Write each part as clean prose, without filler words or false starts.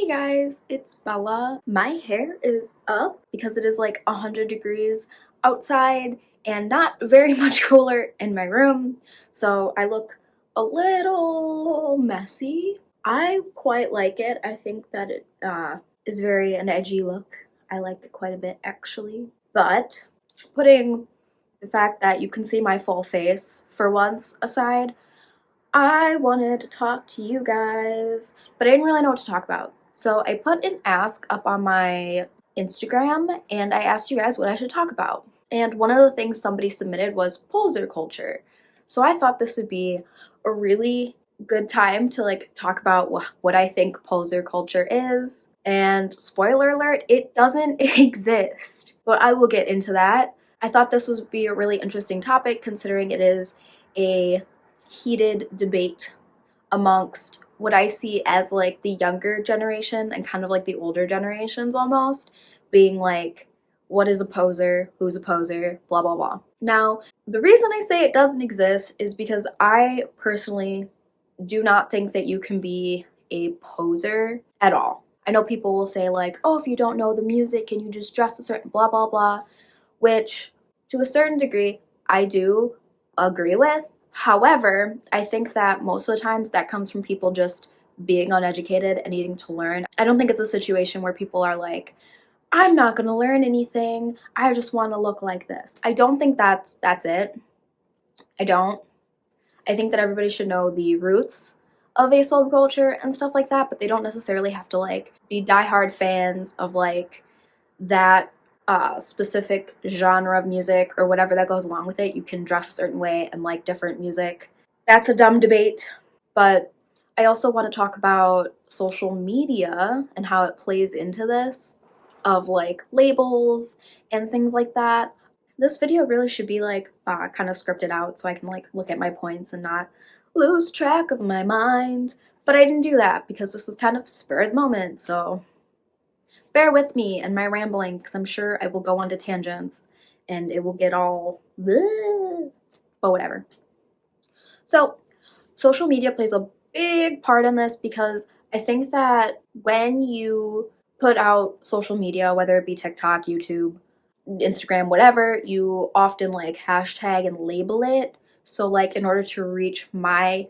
Hey guys, it's Bella. My hair is up because it is like 100 degrees outside and not very much cooler in my room, so I look a little messy. I quite like it. I think that it is very an edgy look. I like it quite a bit actually. But putting the fact that you can see my full face for once aside, I wanted to talk to you guys, but I didn't really know what to talk about. So I put an ask up on my Instagram and I asked you guys what I should talk about. And one of the things somebody submitted was poser culture. So I thought this would be a really good time to like talk about what I think poser culture is. And spoiler alert, it doesn't exist. But I will get into that. I thought this would be a really interesting topic considering it is a heated debate amongst what I see as like the younger generation and kind of like the older generations almost, being like, what is a poser? Who's a poser? Blah, blah, blah. Now, the reason I say it doesn't exist is because I personally do not think that you can be a poser at all. I know people will say, like, oh, if you don't know the music and you just dress a certain blah, blah, blah, which to a certain degree I do agree with. However, I think that most of the times that comes from people just being uneducated and needing to learn. I don't think it's a situation where people are like, I'm not going to learn anything. I just want to look like this. I don't think that's it. I don't. I think that everybody should know the roots of a subculture and stuff like that, but they don't necessarily have to like be diehard fans of like that specific genre of music or whatever that goes along with it. You can dress a certain way and like different music. That's a dumb debate, but I also want to talk about social media and how it plays into this of like labels and things like that. This video really should be like kind of scripted out so I can like look at my points and not lose track of my mind. But I didn't do that because this was kind of spur of the moment, so bear with me and my rambling because I'm sure I will go on to tangents and it will get all bleh, but whatever. So social media plays a big part in this because I think that when you put out social media, whether it be TikTok, YouTube, Instagram, whatever, you often like hashtag and label it. So like in order to reach my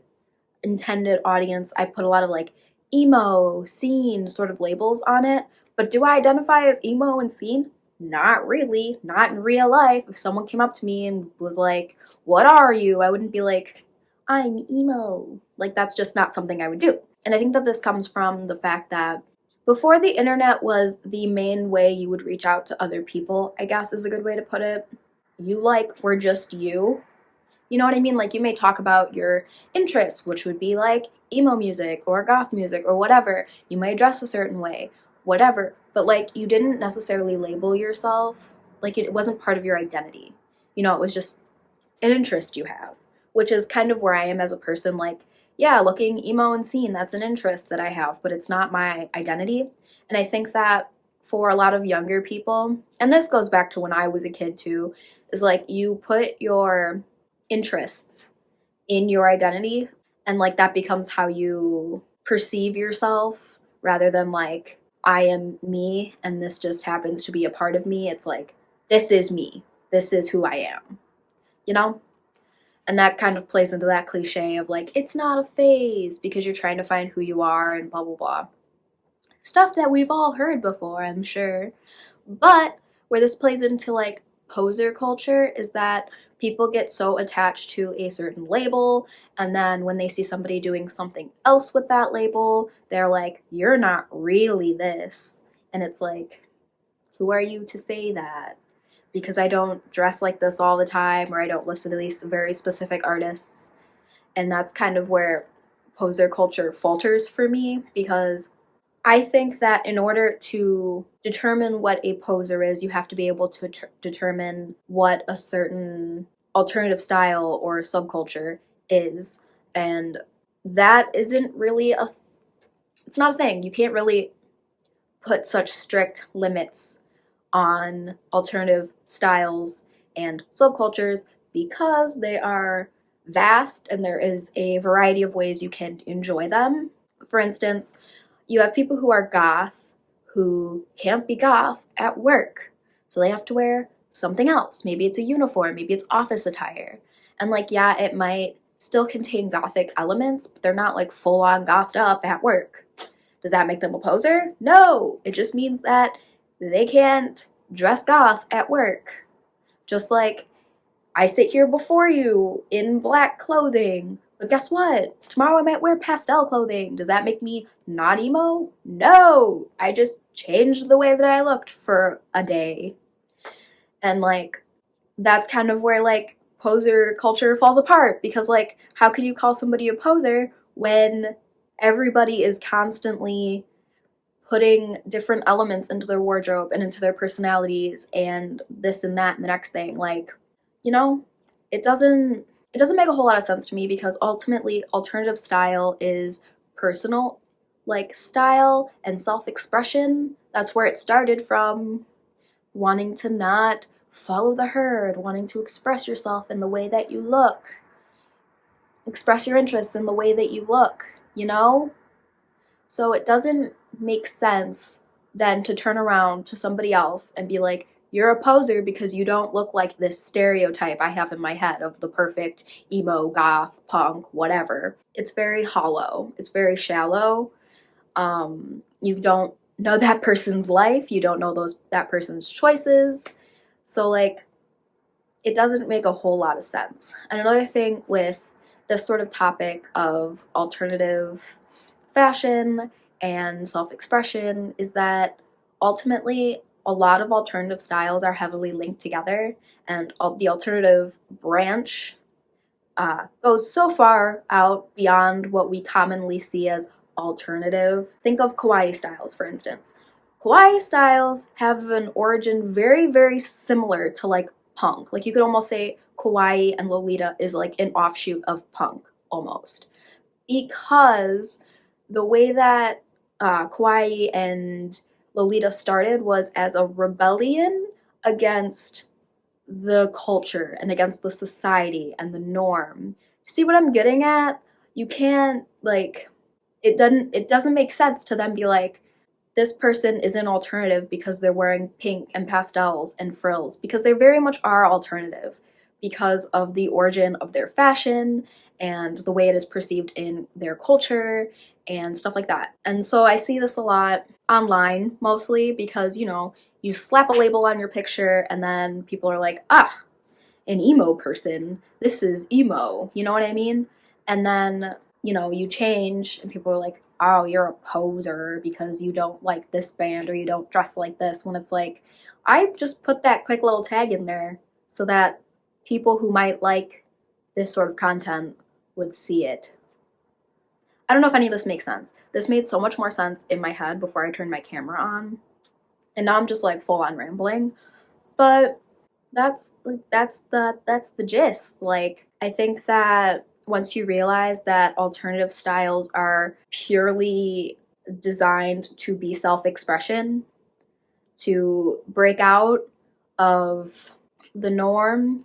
intended audience, I put a lot of like emo, scene sort of labels on it. But do I identify as emo and scene? Not really. Not in real life. If someone came up to me and was like, what are you? I wouldn't be like, I'm emo. Like, that's just not something I would do. And I think that this comes from the fact that before the internet was the main way you would reach out to other people, I guess is a good way to put it. You like were just you. You know what I mean? Like, you may talk about your interests, which would be like emo music or goth music or whatever. You may dress a certain way, whatever. But like, you didn't necessarily label yourself. Like, it wasn't part of your identity. You know, it was just an interest you have, which is kind of where I am as a person. Like, yeah, looking emo and scene, that's an interest that I have, but it's not my identity. And I think that for a lot of younger people, and this goes back to when I was a kid too, is like you put your interests in your identity and like that becomes how you perceive yourself rather than like I am me and this just happens to be a part of me. It's like this is me. This is who I am. You know? And that kind of plays into that cliche of like it's not a phase because you're trying to find who you are and blah blah blah. Stuff that we've all heard before, I'm sure. But where this plays into like poser culture is that people get so attached to a certain label, and then when they see somebody doing something else with that label, they're like, you're not really this. And it's like, who are you to say that? Because I don't dress like this all the time, or I don't listen to these very specific artists. And that's kind of where poser culture falters for me, because I think that in order to determine what a poser is, you have to be able to determine what a certain alternative style or subculture is. And that isn't really it's not a thing. You can't really put such strict limits on alternative styles and subcultures because they are vast and there is a variety of ways you can enjoy them. For instance, you have people who are goth who can't be goth at work. So they have to wear something else. Maybe it's a uniform, maybe it's office attire. And like, yeah, it might still contain gothic elements, but they're not like full on gothed up at work. Does that make them a poser? No, it just means that they can't dress goth at work. Just like I sit here before you in black clothing, but guess what? Tomorrow I might wear pastel clothing. Does that make me not emo? No, I just changed the way that I looked for a day. And like, that's kind of where like poser culture falls apart, because like, how can you call somebody a poser when everybody is constantly putting different elements into their wardrobe and into their personalities and this and that and the next thing? Like, you know, it doesn't make a whole lot of sense to me, because ultimately alternative style is personal like style and self-expression. That's where it started from, wanting to not follow the herd, wanting to express yourself in the way that you look, express your interests in the way that you look, you know? So it doesn't make sense then to turn around to somebody else and be like, you're a poser because you don't look like this stereotype I have in my head of the perfect emo, goth, punk, whatever. It's very hollow. It's very shallow. You don't know that person's life. You don't know that person's choices. So like, it doesn't make a whole lot of sense. And another thing with this sort of topic of alternative fashion and self-expression is that ultimately a lot of alternative styles are heavily linked together, and the alternative branch goes so far out beyond what we commonly see as alternative. Think of kawaii styles, for instance. Kawaii styles have an origin very, very similar to like punk. Like, you could almost say kawaii and Lolita is like an offshoot of punk almost, because the way that kawaii and Lolita started was as a rebellion against the culture and against the society and the norm. See what I'm getting at? You can't like, it doesn't make sense to then be like, this person is an alternative because they're wearing pink and pastels and frills, because they very much are alternative because of the origin of their fashion and the way it is perceived in their culture and stuff like that. And so I see this a lot online, mostly because, you know, you slap a label on your picture and then people are like, ah, an emo person, this is emo, you know what I mean? And then, you know, you change and people are like, oh, you're a poser because you don't like this band or you don't dress like this, when it's like, I just put that quick little tag in there so that people who might like this sort of content would see it. I don't know if any of this makes sense. This made so much more sense in my head before I turned my camera on, and now I'm just like full on rambling. But that's the gist. Like, I think that once you realize that alternative styles are purely designed to be self-expression, to break out of the norm,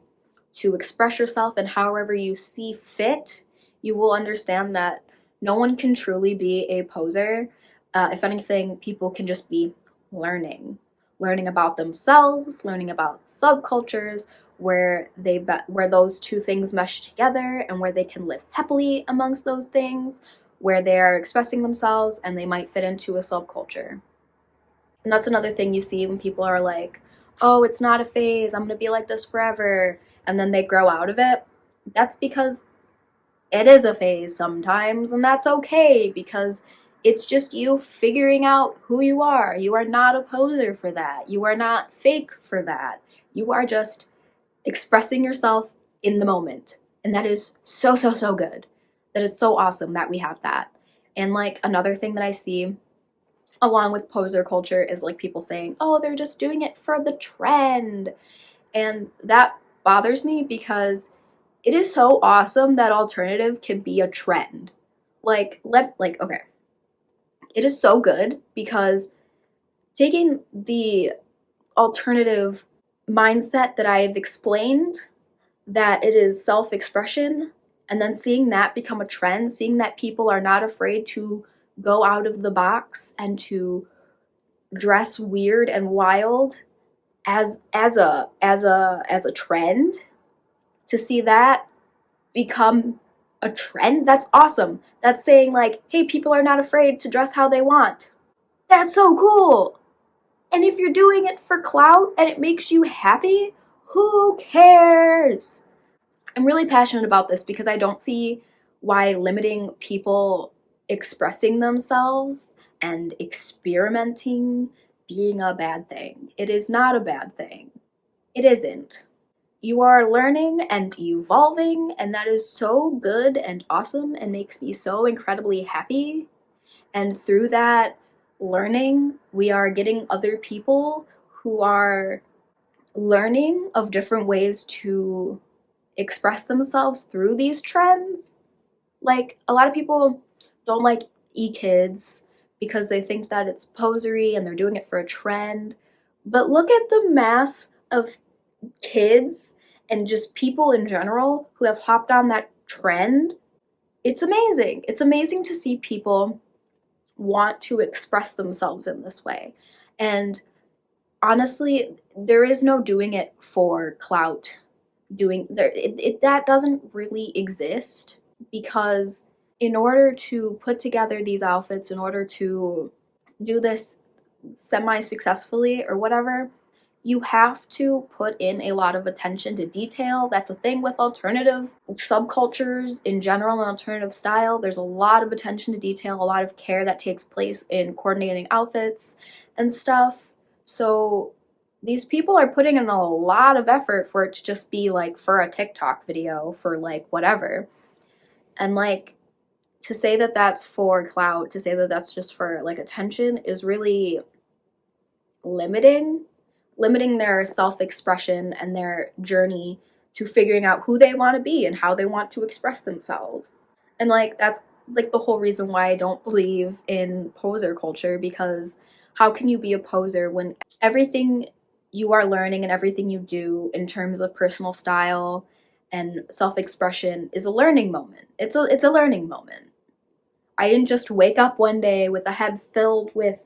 to express yourself in however you see fit, you will understand that no one can truly be a poser. If anything, people can just be learning about themselves, learning about subcultures where where those two things mesh together and where they can live happily amongst those things, where they are expressing themselves and they might fit into a subculture. And that's another thing you see when people are like, oh, it's not a phase, I'm gonna be like this forever, and then they grow out of it. That's because it is a phase sometimes, and that's okay, because it's just you figuring out who you are. You are not a poser for that. You are not fake for that. You are just expressing yourself in the moment. And that is so, so, so good. That is so awesome that we have that. And like, another thing that I see along with poser culture is like people saying, oh, they're just doing it for the trend. And that bothers me, because it is so awesome that alternative can be a trend. Okay. It is so good, because taking the alternative mindset that I've explained, that it is self-expression, and then seeing that become a trend, seeing that people are not afraid to go out of the box and to dress weird and wild as a trend, to see that become a trend, that's awesome. That's saying like, hey, people are not afraid to dress how they want. That's so cool. And if you're doing it for clout and it makes you happy, who cares? I'm really passionate about this because I don't see why limiting people expressing themselves and experimenting being a bad thing. It is not a bad thing. It isn't. You are learning and evolving, and that is so good and awesome and makes me so incredibly happy. And through that learning, we are getting other people who are learning of different ways to express themselves through these trends. Like, a lot of people don't like e-kids because they think that it's posery and they're doing it for a trend. But look at the mass of kids and just people in general who have hopped on that trend. It's amazing. It's amazing to see people want to express themselves in this way. And honestly, there is no doing it for clout. That doesn't really exist, because in order to put together these outfits, in order to do this semi-successfully or whatever, you have to put in a lot of attention to detail. That's a thing with alternative subcultures in general and alternative style. There's a lot of attention to detail, a lot of care that takes place in coordinating outfits and stuff. So these people are putting in a lot of effort for it to just be like for a TikTok video, for like whatever. And like, to say that that's for clout, to say that that's just for like attention, is really limiting their self-expression and their journey to figuring out who they want to be and how they want to express themselves. And like, that's like the whole reason why I don't believe in poser culture, because how can you be a poser when everything you are learning and everything you do in terms of personal style and self-expression is a learning moment. It's a learning moment. I didn't just wake up one day with a head filled with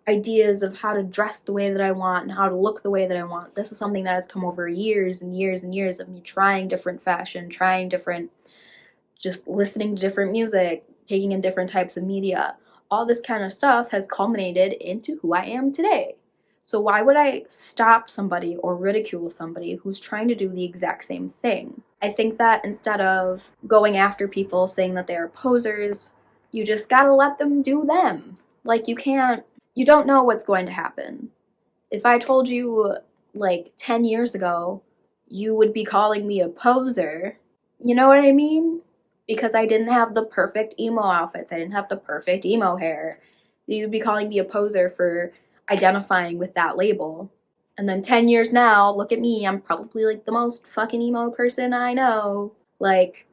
ideas of how to dress the way that I want and how to look the way that I want. This is something that has come over years and years and years of me trying different fashion, trying different, just listening to different music, taking in different types of media. All this kind of stuff has culminated into who I am today. So why would I stop somebody or ridicule somebody who's trying to do the exact same thing? I think that instead of going after people saying that they are posers, you just gotta let them do them. Like, you don't know what's going to happen. If I told you like 10 years ago, you would be calling me a poser. You know what I mean? Because I didn't have the perfect emo outfits. I didn't have the perfect emo hair. You'd be calling me a poser for identifying with that label. And then 10 years now, look at me. I'm probably like the most fucking emo person I know. Like,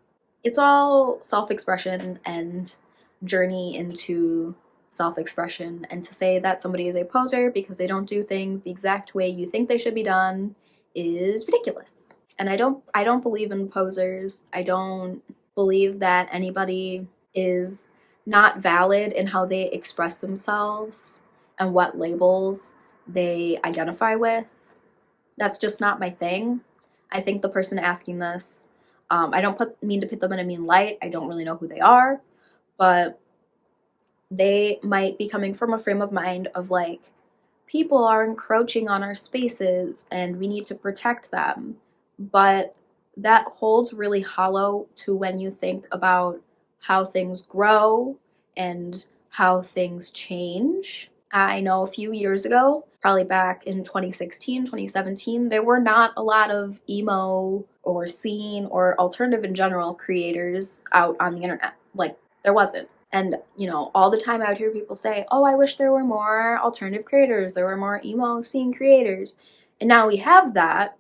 it's all self-expression and journey into self-expression. And to say that somebody is a poser because they don't do things the exact way you think they should be done is ridiculous. And I don't believe in posers. I don't believe that anybody is not valid in how they express themselves and what labels they identify with. That's just not my thing. I think the person asking this, I don't mean to put them in a mean light. I don't really know who they are, but they might be coming from a frame of mind of like, people are encroaching on our spaces and we need to protect them. But that holds really hollow to when you think about how things grow and how things change. I know a few years ago, probably back in 2016, 2017, there were not a lot of emo or scene or alternative in general creators out on the internet. Like, there wasn't. And, you know, all the time I would hear people say, oh, I wish there were more alternative creators, there were more emo scene creators. And now we have that,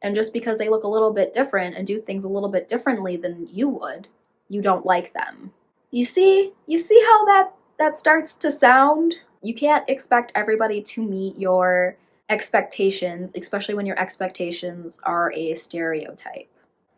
and just because they look a little bit different and do things a little bit differently than you would, you don't like them. You see how that starts to sound? You can't expect everybody to meet your expectations, especially when your expectations are a stereotype.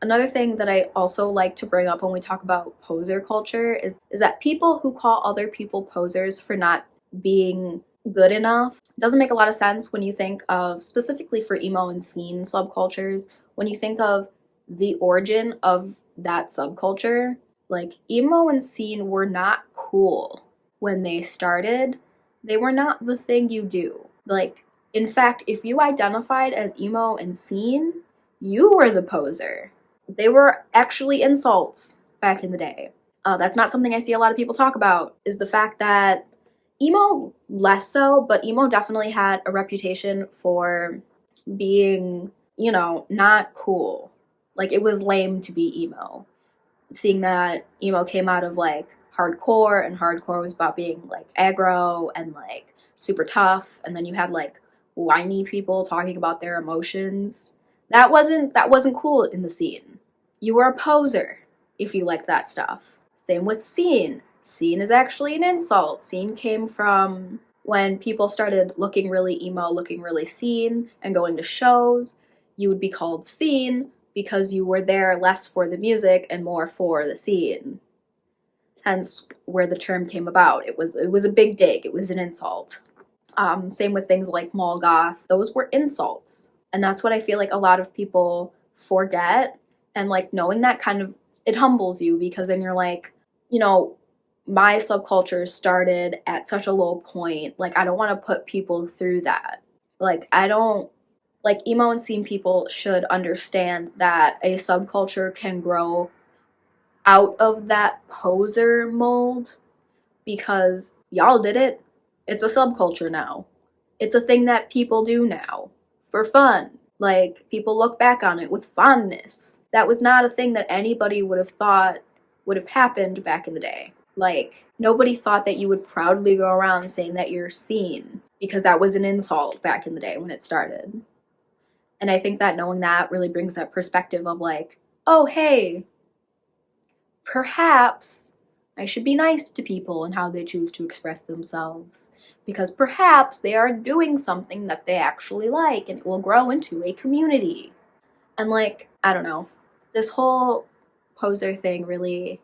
Another thing that I also like to bring up when we talk about poser culture is that people who call other people posers for not being good enough doesn't make a lot of sense when you think of, specifically for emo and scene subcultures, when you think of the origin of that subculture. Like, emo and scene were not cool when they started. They were not the thing you do. Like, in fact, if you identified as emo and scene, you were the poser. They were actually insults back in the day. That's not something I see a lot of people talk about, is the fact that emo less so, but emo definitely had a reputation for being, not cool. Like, it was lame to be emo. Seeing that emo came out of like hardcore, and hardcore was about being like aggro and like super tough, and then you had like whiny people talking about their emotions. That wasn't cool in the scene. You were a poser if you liked that stuff. Same with scene. Scene is actually an insult. Scene came from when people started looking really emo, looking really scene, and going to shows. You would be called scene because you were there less for the music and more for the scene. Hence where the term came about. It was a big dig. It was an insult. Same with things like mall goth. Those were insults. And that's what I feel like a lot of people forget. And like knowing that kind of, it humbles you, because then you're like, my subculture started at such a low point. Like, I don't want to put people through that. Like, emo and scene people should understand that a subculture can grow out of that poser mold, because y'all did it. It's a subculture now. It's a thing that people do now for fun. Like, people look back on it with fondness. That was not a thing that anybody would have thought would have happened back in the day. Like, nobody thought that you would proudly go around saying that you're seen, because that was an insult back in the day when it started. And I think that knowing that really brings that perspective of like, oh, hey, perhaps I should be nice to people and how they choose to express themselves, because perhaps they are doing something that they actually like and it will grow into a community. And like, I don't know, this whole poser thing really,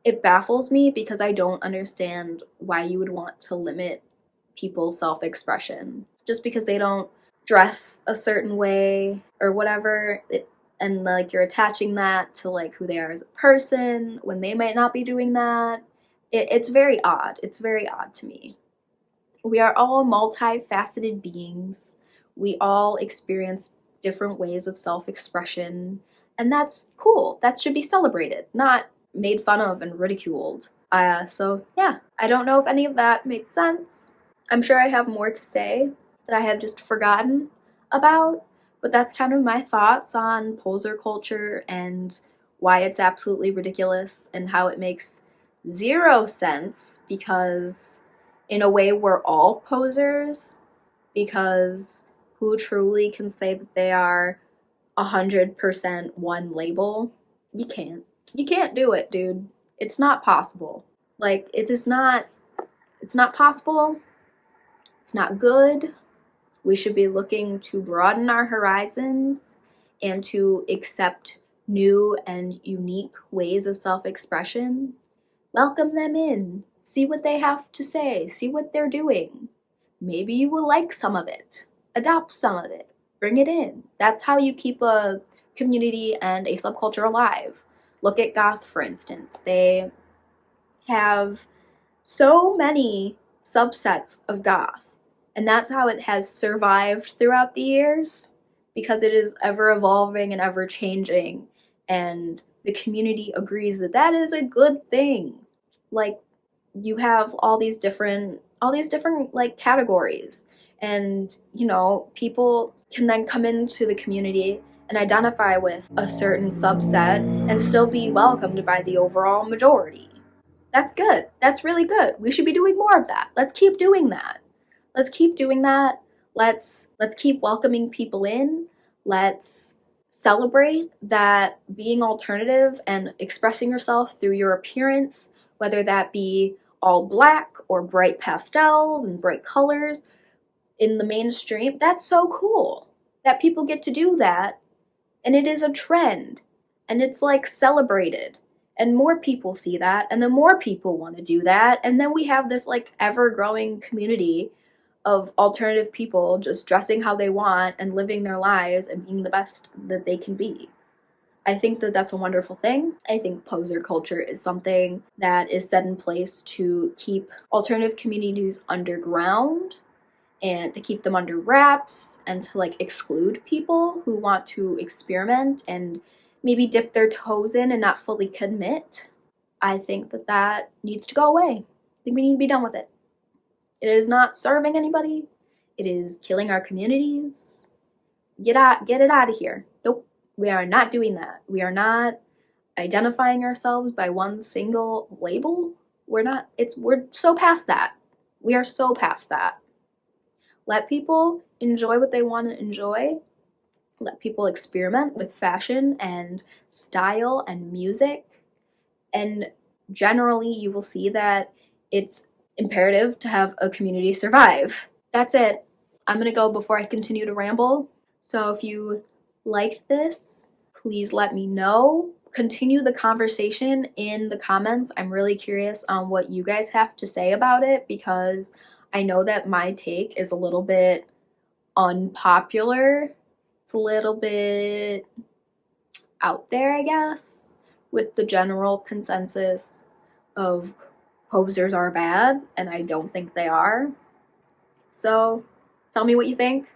it baffles me, because I don't understand why you would want to limit people's self-expression just because they don't dress a certain way or whatever. And like, you're attaching that to like who they are as a person when they might not be doing that. It's very odd. It's very odd to me. We are all multifaceted beings. We all experience different ways of self-expression, and that's cool. That should be celebrated, not made fun of and ridiculed. So yeah, I don't know if any of that makes sense. I'm sure I have more to say that I have just forgotten about, but that's kind of my thoughts on poser culture and why it's absolutely ridiculous and how it makes zero sense, because in a way we're all posers, because who truly can say that they are 100% one label? You can't. You can't do it, dude. It's not possible. Like, it's not possible. It's not good. We should be looking to broaden our horizons and to accept new and unique ways of self-expression. Welcome them in. See what they have to say. See what they're doing. Maybe you will like some of it. Adopt some of it. Bring it in. That's how you keep a community and a subculture alive. Look at goth, for instance. They have so many subsets of goth, and that's how it has survived throughout the years, because it is ever evolving and ever changing, and the community agrees that that is a good thing. Like, you have all these different like categories, and people can then come into the community and identify with a certain subset and still be welcomed by the overall majority. That's good. That's really good. We should be doing more of that. Let's keep doing that. Let's keep doing that. Let's keep welcoming people in. Let's celebrate that being alternative and expressing yourself through your appearance, whether that be all black or bright pastels and bright colors in the mainstream. That's so cool that people get to do that, and it is a trend. and it's like celebrated. And more people see that, and then more people want to do that, and then we have this like ever growing community of alternative people just dressing how they want and living their lives and being the best that they can be. I think that that's a wonderful thing. I think poser culture is something that is set in place to keep alternative communities underground and to keep them under wraps and to like exclude people who want to experiment and maybe dip their toes in and not fully commit. I think that that needs to go away. I think we need to be done with it. It is not serving anybody. It is killing our communities. Get it out of here. Nope. We are not doing that. We are not identifying ourselves by one single label. We're so past that. We are so past that. Let people enjoy what they want to enjoy. Let people experiment with fashion and style and music. And generally, you will see that it's imperative to have a community survive. That's it. I'm gonna go before I continue to ramble. So if you liked this, please let me know. Continue the conversation in the comments. I'm really curious on what you guys have to say about it, because I know that my take is a little bit unpopular. It's a little bit out there, I guess, with the general consensus of posers are bad, and I don't think they are. So tell me what you think.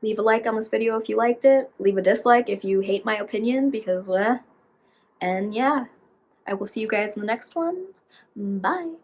Leave a like on this video if you liked it. Leave a dislike if you hate my opinion, because and yeah, I will see you guys in the next one. Bye.